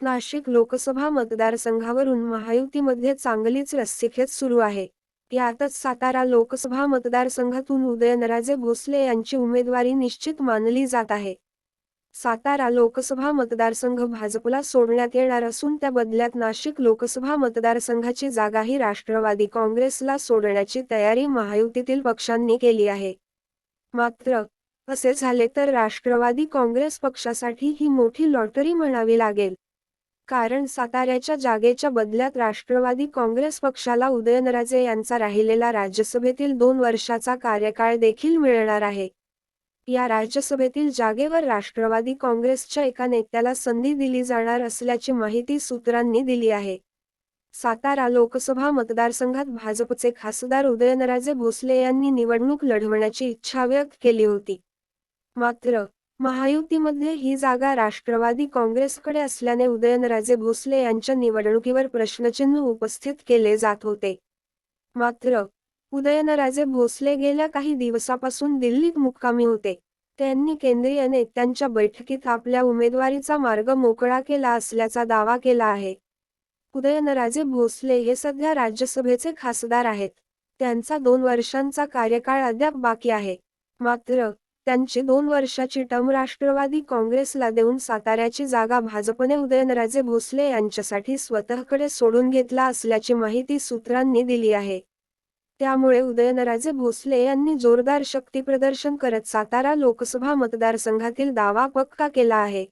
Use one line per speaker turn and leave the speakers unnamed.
नाशिक लोकसभा मतदारसंघावरून महायुतीमध्ये चांगलीच रस्सीखेच सुरू आहे. यातच सातारा लोकसभा मतदारसंघातून उदयनराजे भोसले यांची उमेदवारी निश्चित मानली जात आहे. सातारा लोकसभा मतदारसंघ भाजपला सोडण्यात येणार असून त्या बदल्यात नाशिक लोकसभा मतदारसंघाची जागाही राष्ट्रवादी काँग्रेसला सोडण्याची तयारी महायुतीतील पक्षांनी केली आहे. मात्र असे झाले तर राष्ट्रवादी काँग्रेस पक्षासाठी ही मोठी लॉटरी म्हणावी लागेल. कारण साताऱ्याच्या जागेच्या बदल्यात राष्ट्रवादी काँग्रेस पक्षाला उदयनराजे यांचा राहिलेला राज्यसभेतील 2 वर्षाचा कार्यकाळ देखील मिळणार आहे. या राज्यसभेतील जागेवर राष्ट्रवादी काँग्रेसच्या एका नेत्याला संधी दिली जाणार असल्याची माहिती सूत्रांनी दिली आहे. सातारा लोकसभा मतदारसंघात भाजपचे खासदार उदयनराजे भोसले यांनी निवडणूक लढवण्याची इच्छा व्यक्त केली होती. मात्र महायुतीमध्ये ही जागा राष्ट्रवादी काँग्रेसकडे असल्याने उदयनराजे भोसले यांच्या निवडणुकीवर प्रश्नचिन्ह उपस्थित केले जात होते. मात्र उदयनराजे भोसले गेल्या काही दिवसापासून दिल्लीत मुक्कामी होते. त्यांनी केंद्रीय नेत्यांच्या बैठकीत आपल्या उमेदवारीचा मार्ग मोकळा केला असल्याचा दावा केला आहे. उदयनराजे भोसले हे सध्या राज्यसभेचे खासदार आहेत. त्यांचा 2 वर्षांचा कार्यकाळ अद्याप बाकी आहे. मात्र त्यांची 2 वर्षाची टर्म राष्ट्रवादी काँग्रेसला देऊन साताऱ्याची जागा भाजपने उदयनराजे भोसले यांच्यासाठी स्वतःकडे सोडून घेतला असल्याची माहिती सूत्रांनी दिली आहे. त्यामुळे उदयनराजे भोसले यांनी जोरदार शक्तीप्रदर्शन करत सातारा लोकसभा मतदारसंघातील दावा पक्का केला आहे.